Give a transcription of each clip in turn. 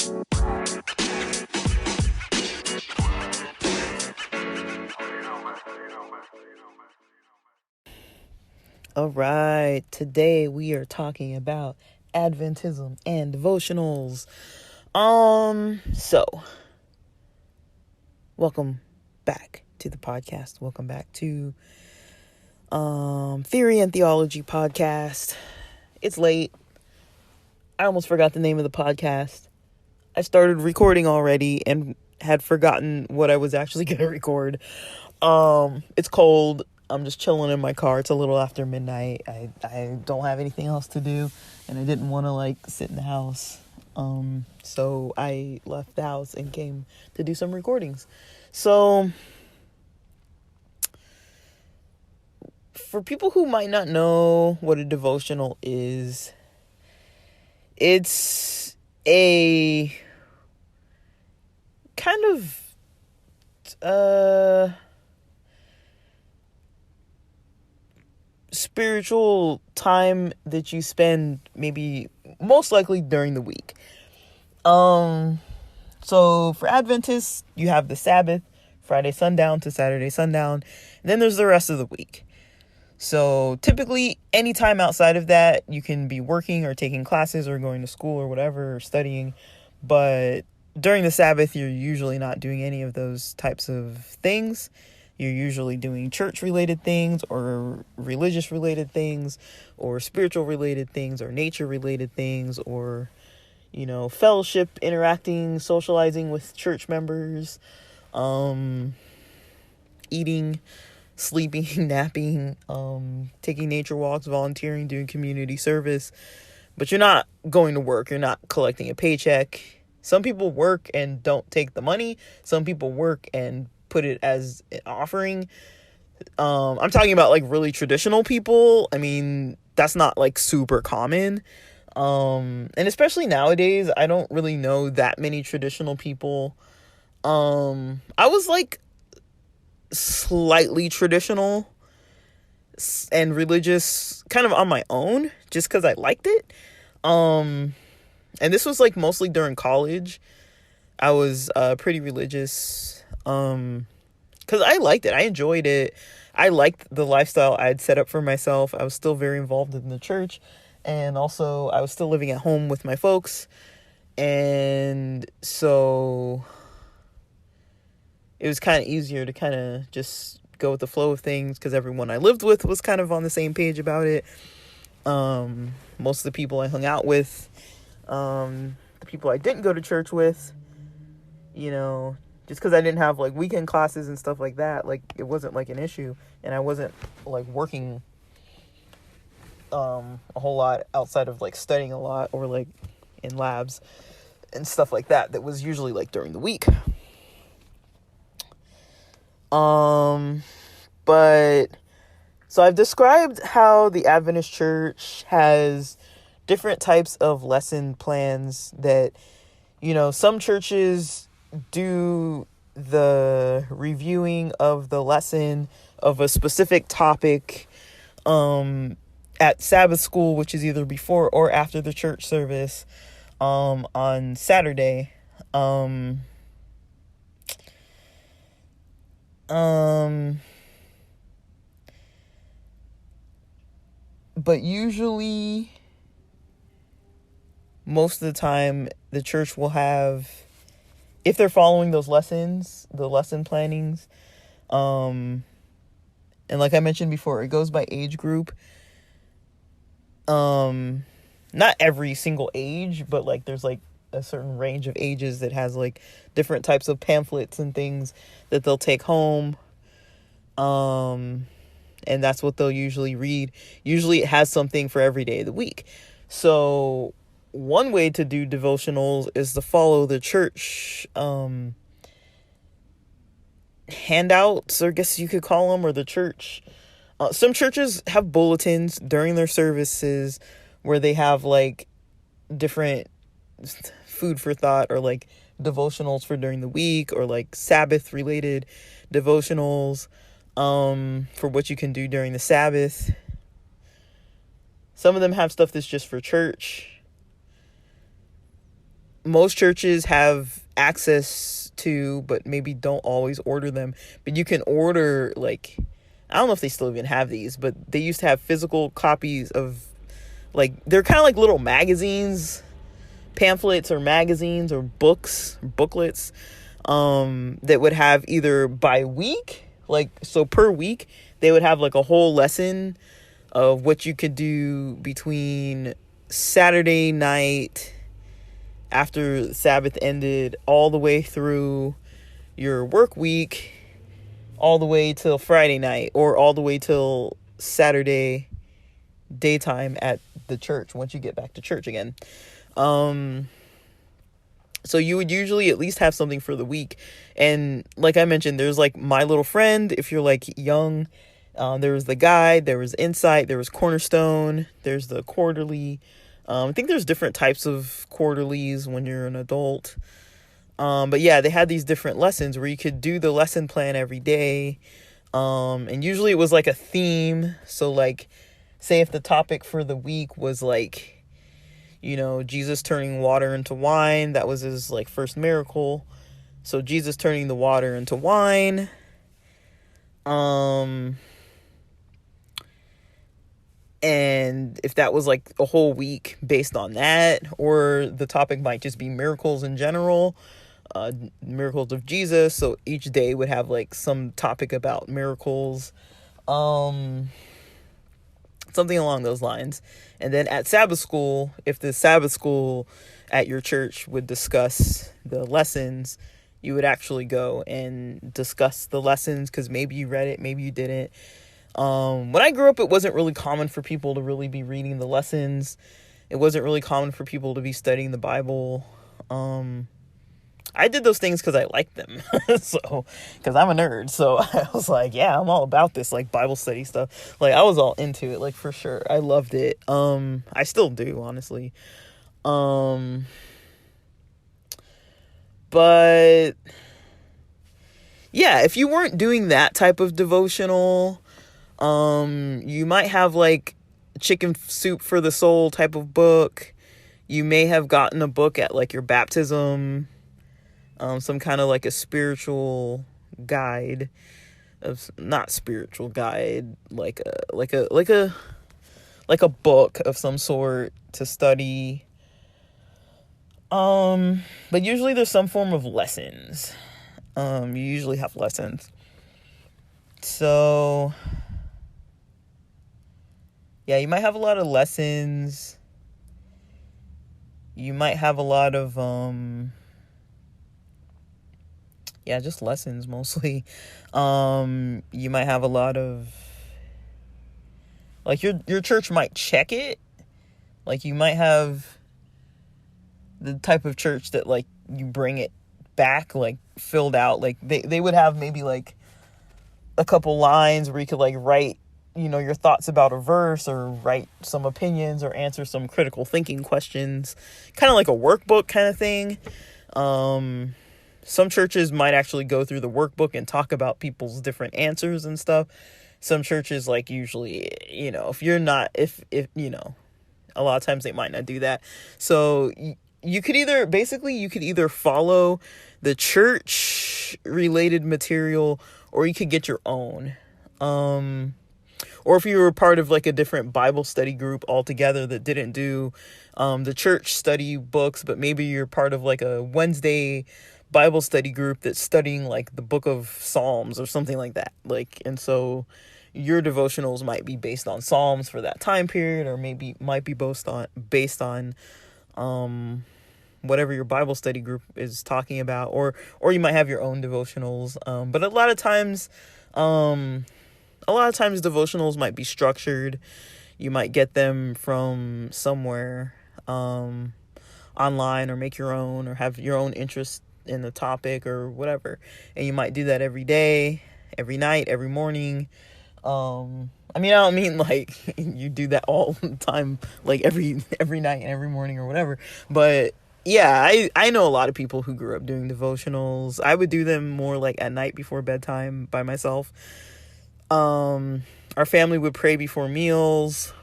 All right, today we are talking about Adventism and devotionals. So welcome back to the podcast. Welcome back to Theory and Theology podcast. It's late. I almost forgot the name of the podcast. I started recording already and had forgotten what I was actually going to record. It's cold. I'm just chilling in my car. It's a little after midnight. I don't have anything else to do, and I didn't want to sit in the house. So I left the house and came to do some recordings. So for people who might not know what a devotional is, it's a kind of spiritual time that you spend maybe most likely during the week. So for Adventists, you have the Sabbath, Friday sundown to Saturday sundown, and then there's the rest of the week. So typically any time outside of that, you can be working or taking classes or going to school or whatever, or studying. But during the Sabbath, you're usually not doing any of those types of things. You're usually doing church-related things or religious-related things or spiritual-related things or nature-related things or, fellowship, interacting, socializing with church members, eating, sleeping, napping, taking nature walks, volunteering, doing community service. But you're not going to work. You're not collecting a paycheck. Some people work and don't take the money. Some people work and put it as an offering. I'm talking about really traditional people. I mean, that's not super common. And especially nowadays, I don't really know that many traditional people. I was slightly traditional and religious kind of on my own just because I liked it. And this was mostly during college. I was pretty religious because I liked it. I enjoyed it. I liked the lifestyle I had set up for myself. I was still very involved in the church, and also I was still living at home with my folks, and so it was kind of easier to kind of just go with the flow of things because everyone I lived with was kind of on the same page about it. Most of the people I hung out with, the people I didn't go to church with, just because I didn't have weekend classes and stuff like that, it wasn't an issue, and I wasn't working a whole lot outside of studying a lot or in labs and stuff like that. That was usually during the week. But so I've described how the Adventist Church has different types of lesson plans that, some churches do the reviewing of the lesson of a specific topic at Sabbath school, which is either before or after the church service on Saturday. But usually most of the time the church will have, if they're following those lessons, the lesson plannings, and like I mentioned before, it goes by age group. Not every single age, but there's a certain range of ages that has different types of pamphlets and things that they'll take home. And that's what they'll usually read. Usually it has something for every day of the week. So one way to do devotionals is to follow the church handouts, or I guess you could call them, or the church. Some churches have bulletins during their services where they have different food for thought, or devotionals for during the week, or Sabbath related devotionals for what you can do during the Sabbath. Some of them have stuff that's just for church. most churches have access to, but maybe don't always order them. But you can order, like, I don't know if they still even have these, but they used to have physical copies of, like, they're kind of like little magazines, pamphlets or magazines or books, booklets, that would have either by week, like, so per week, they would have like a whole lesson of what you could do between Saturday night after Sabbath ended all the way through your work week, all the way till Friday night, or all the way till Saturday daytime at the church once you get back to church again. So you would usually at least have something for the week. And like I mentioned, there's like My Little Friend if you're like young. There was the Guide, there was Insight, there was Cornerstone, there's the Quarterly. I think there's different types of quarterlies when you're an adult. But yeah, they had these different lessons where you could do the lesson plan every day. And usually it was like a theme. So like, say if the topic for the week was like, you know, Jesus turning water into wine, that was his like first miracle. So Jesus turning the water into wine. And if that was like a whole week based on that, or the topic might just be miracles in general, miracles of Jesus. So each day would have like some topic about miracles, something along those lines. And then at Sabbath school, if the Sabbath school at your church would discuss the lessons, you would actually go and discuss the lessons because maybe you read it, maybe you didn't. When I grew up, it wasn't really common for people to really be reading the lessons. It wasn't really common for people to be studying the Bible. I did those things because I liked them. So, because I'm a nerd. So I was like, yeah, I'm all about this, like, Bible study stuff. Like, I was all into it, like, for sure. I loved it. I still do, honestly. But yeah, if you weren't doing that type of devotional, you might have like Chicken Soup for the Soul type of book. You may have gotten a book at like your baptism, some kind of like a spiritual guide of, not spiritual guide, like a book of some sort to study. But usually there's some form of lessons. You usually have lessons. So yeah, you might have a lot of lessons. You might have a lot of, just lessons mostly. You might have a lot of, like, your church might check it. Like, you might have the type of church that, like, you bring it back, like, filled out. Like, they would have maybe, like, a couple lines where you could, like, write, you know, your thoughts about a verse, or write some opinions, or answer some critical thinking questions, kind of like a workbook kind of thing. Some churches might actually go through the workbook and talk about people's different answers and stuff. Some churches, like, usually, you know, if you know, a lot of times they might not do that. So you could either follow the church related material, or you could get your own. Or if you were part of like a different Bible study group altogether that didn't do the church study books, but maybe you're part of like a Wednesday Bible study group that's studying like the book of Psalms or something like that. Like, and so your devotionals might be based on Psalms for that time period, or maybe might be based on whatever your Bible study group is talking about, or you might have your own devotionals. But a lot of times devotionals might be structured. You might get them from somewhere online, or make your own, or have your own interest in the topic or whatever. And you might do that every day, every night, every morning. I don't mean like you do that all the time, like every night and every morning or whatever. But yeah, I know a lot of people who grew up doing devotionals. I would do them more like at night before bedtime by myself. Our family would pray before meals.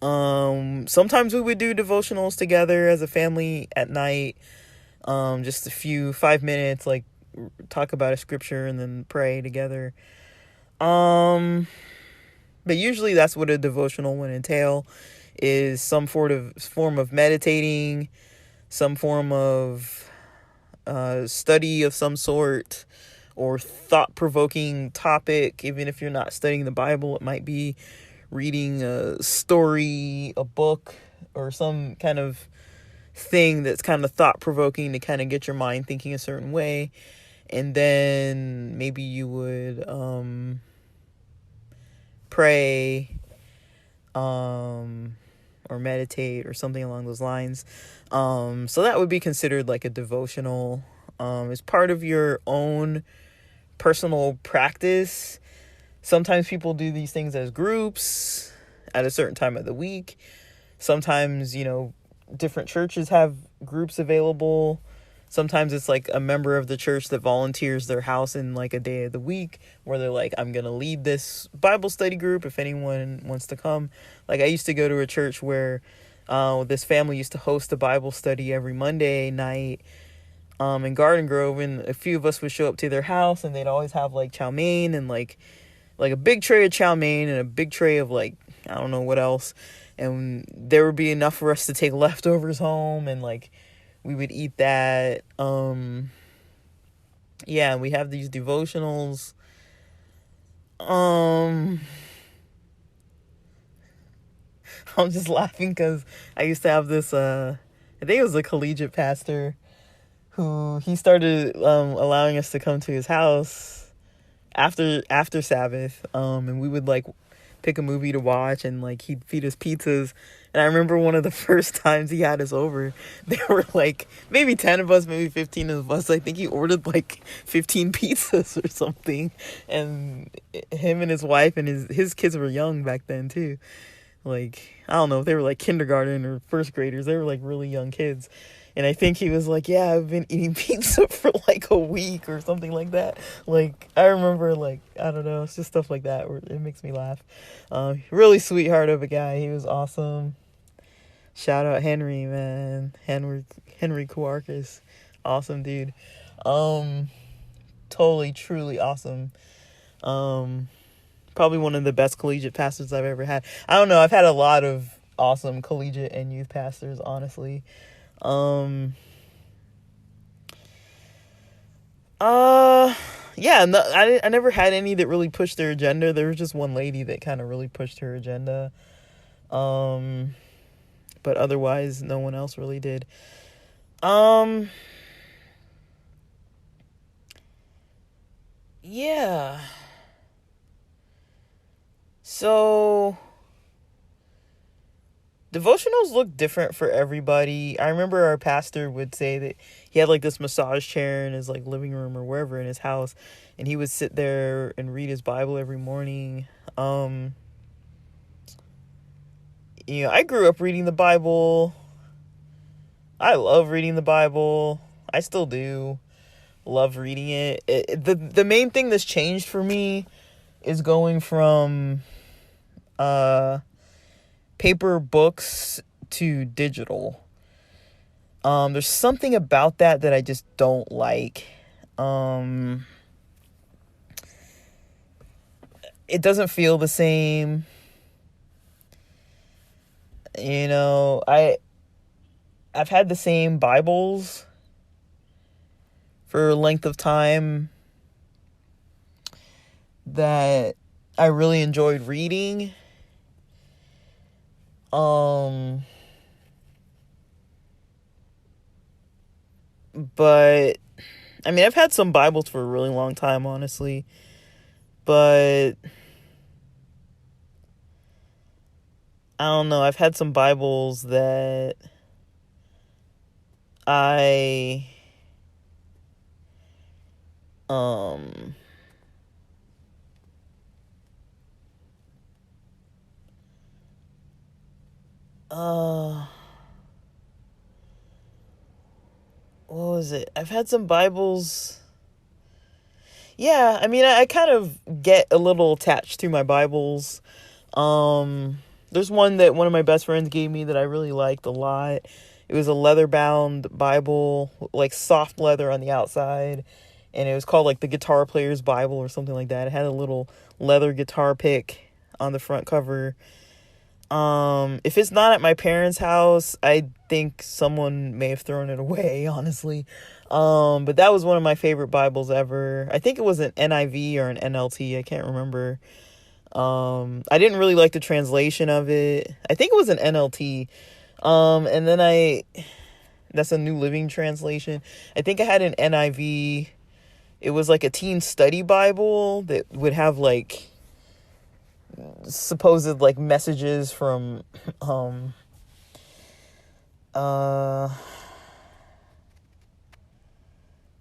Sometimes we would do devotionals together as a family at night. Just a few 5 minutes, like talk about a scripture and then pray together. But usually that's what a devotional would entail, is some form of meditating, some form of study of some sort, or thought-provoking topic. Even if you're not studying the Bible, it might be reading a story, a book, or some kind of thing that's kind of thought-provoking to kind of get your mind thinking a certain way. And then maybe you would pray or meditate or something along those lines. So that would be considered like a devotional. As part of your own personal practice. Sometimes people do these things as groups at a certain time of the week. Sometimes, different churches have groups available. Sometimes it's like a member of the church that volunteers their house in like a day of the week where they're like, I'm going to lead this Bible study group if anyone wants to come. Like I used to go to a church where this family used to host a Bible study every Monday night in Garden Grove, and a few of us would show up to their house, and they'd always have like chow mein and like a big tray of chow mein and a big tray of like, I don't know what else. And there would be enough for us to take leftovers home, and like we would eat that. Yeah, we have these devotionals. I'm just laughing because I used to have this, I think it was a collegiate pastor who he started allowing us to come to his house after Sabbath, and we would like pick a movie to watch, and like he'd feed us pizzas. And I remember one of the first times he had us over, there were like maybe 10 of us, maybe 15 of us. I think he ordered like 15 pizzas or something, and him and his wife and his kids were young back then too. Like, I don't know if they were like kindergarten or first graders. They were like really young kids. And I think he was like, yeah, I've been eating pizza for like a week or something like that. Like, I remember, like, I don't know. It's just stuff like that where it makes me laugh. Really sweetheart of a guy. He was awesome. Shout out Henry, man. Henry Kuarkis. Awesome dude. Totally, truly awesome. Probably one of the best collegiate pastors I've ever had. I don't know. I've had a lot of awesome collegiate and youth pastors, honestly. Yeah, no, I never had any that really pushed their agenda. There was just one lady that kind of really pushed her agenda. But otherwise, no one else really did. Yeah. So devotionals look different for everybody. I remember our pastor would say that he had like this massage chair in his like living room or wherever in his house, and he would sit there and read his Bible every morning. I grew up reading the Bible. I love reading the Bible. I still do love reading it. The main thing that's changed for me is going from paper books to digital. There's something about that I just don't like. It doesn't feel the same. I've had the same Bibles for a length of time that I really enjoyed reading. But I mean, I've had some Bibles for a really long time, honestly, but I don't know. I've had some Bibles that I what was it? I've had some Bibles. Yeah, I mean, I kind of get a little attached to my Bibles. There's one that one of my best friends gave me that I really liked a lot. It was a leather-bound Bible, like soft leather on the outside, and it was called like the Guitar Player's Bible or something like that. It had a little leather guitar pick on the front cover. If it's not at my parents' house, I think someone may have thrown it away, honestly. But that was one of my favorite Bibles ever. I think it was an NIV or an NLT. I can't remember. I didn't really like the translation of it. I think it was an NLT. And then that's a New Living Translation. I think I had an NIV. It was like a teen study Bible that would have like supposed like messages from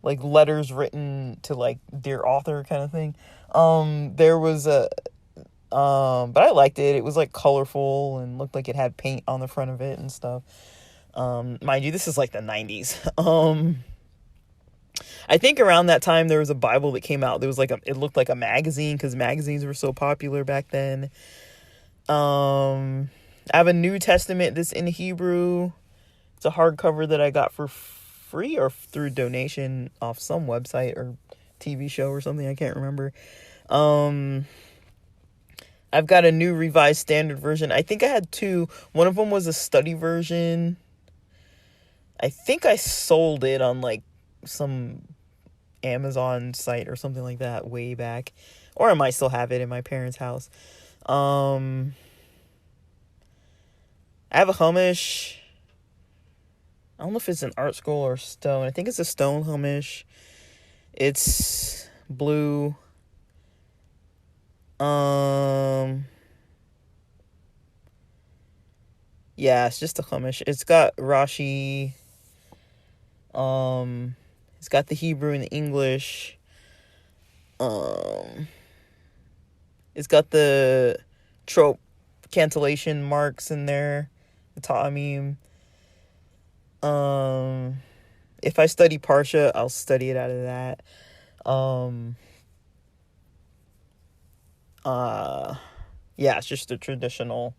like letters written to like dear author kind of thing. There was but I liked it. It was like colorful and looked like it had paint on the front of it and stuff. Mind you, this is like the 90s. I think around that time there was a Bible that came out. There was like it looked like a magazine because magazines were so popular back then. I have a New Testament that's in Hebrew. It's a hardcover that I got for free or through donation off some website or TV show or something. I can't remember. I've got a New Revised Standard Version. I think I had two. One of them was a study version. I think I sold it on like some Amazon site or something like that way back. Or I might still have it in my parents' house. I have a Chumash. I don't know if it's an art scroll or stone. I think it's a stone Chumash. It's blue. Yeah, it's just a Chumash. It's got Rashi. It's got the Hebrew and the English. It's got the trope cantillation marks in there. The ta'amim. If I study Parsha, I'll study it out of that. Yeah, it's just a traditional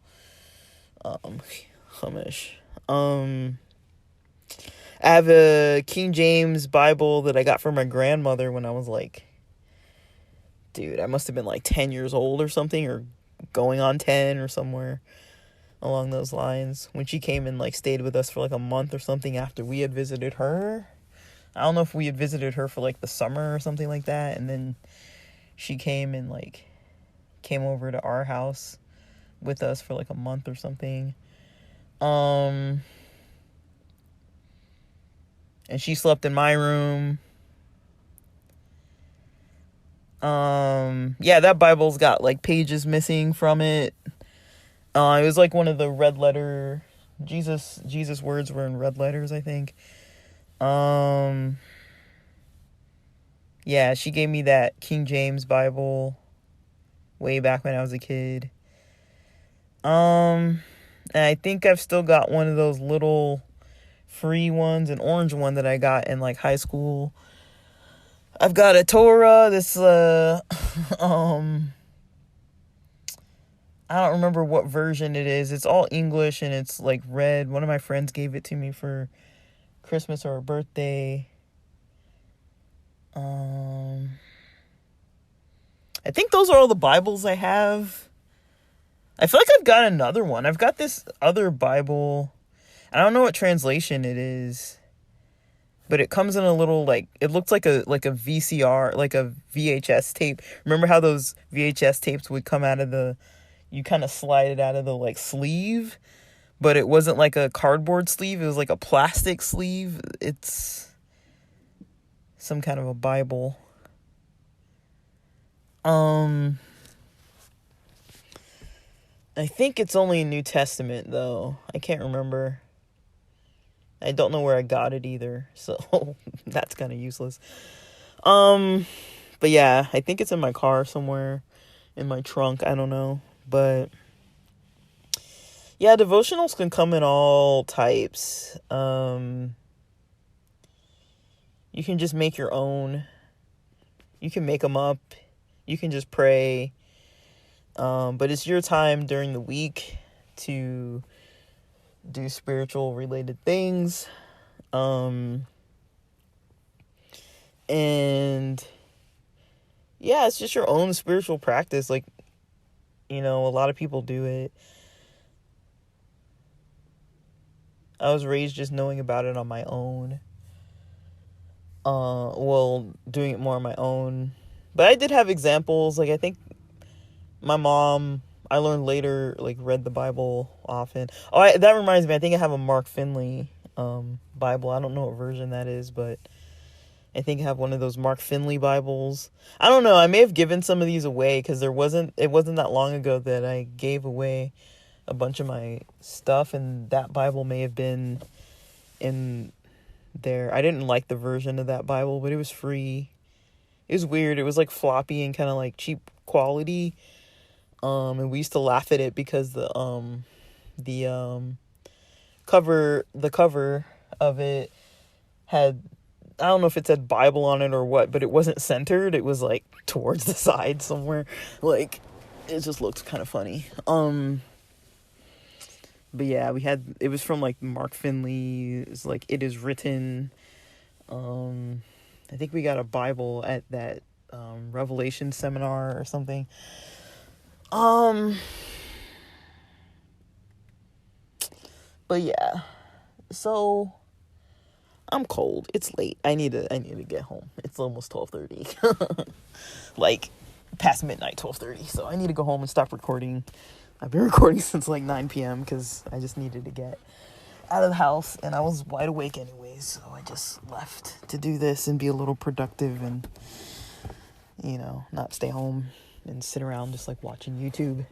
Chumash. I have a King James Bible that I got from my grandmother when I was like, dude, I must have been like 10 years old or something, or going on 10 or somewhere along those lines, when she came and like stayed with us for like a month or something after we had visited her. I don't know if we had visited her for like the summer or something like that, and then she came and like came over to our house with us for like a month or something. And she slept in my room. Yeah, that Bible's got like pages missing from it. It was like one of the red letter Jesus words were in red letters, I think. Yeah, she gave me that King James Bible way back when I was a kid. And I think I've still got one of those little free ones, an orange one that I got in like high school. I've got a Torah, this I don't remember what version it is. It's all English and it's like red. One of my friends gave it to me for Christmas or a birthday. I think those are all the Bibles I have. I feel like I've got another one. I've got this other Bible. I don't know what translation it is, but it comes in a little like, it looks like a VCR, like a VHS tape. Remember how those VHS tapes would come out of you kind of slide it out of the like sleeve, but it wasn't like a cardboard sleeve. It was like a plastic sleeve. It's some kind of a Bible. I think it's only New Testament though. I can't remember. I don't know where I got it either, so that's kind of useless. But yeah, I think it's in my car somewhere, in my trunk. I don't know, but yeah, devotionals can come in all types. You can just make your own. You can make them up. You can just pray. But it's your time during the week to do spiritual related things. And yeah, it's just your own spiritual practice. Like, a lot of people do it. I was raised just knowing about it on my own. Doing it more on my own. But I did have examples. Like, I think my mom, I learned later, like, read the Bible often. That reminds me, I think I have a Mark Finley Bible. I don't know what version that is, but I think I have one of those Mark Finley Bibles. I don't know. I may have given some of these away because it wasn't that long ago that I gave away a bunch of my stuff, and that Bible may have been in there. I didn't like the version of that Bible, but it was free. It was weird. It was like floppy and kind of like cheap quality. And we used to laugh at it because the cover of it had, I don't know if it said Bible on it or what, but it wasn't centered. It was like towards the side somewhere. Like, it just looked kind of funny. But yeah, it was from like Mark Finley. It's like It Is Written. I think we got a Bible at that Revelation seminar or something. But yeah, so I'm cold. It's late. I need to get home. It's almost 12:30. Like past midnight, 12:30. So I need to go home and stop recording. I've been recording since like 9 p.m. because I just needed to get out of the house, and I was wide awake anyways, so I just left to do this and be a little productive and, not stay home and sit around just like watching YouTube.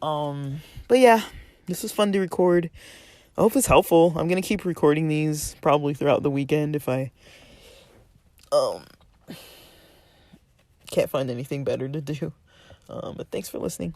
But yeah, this was fun to record. I hope it's helpful. I'm going to keep recording these probably throughout the weekend if I can't find anything better to do. But thanks for listening.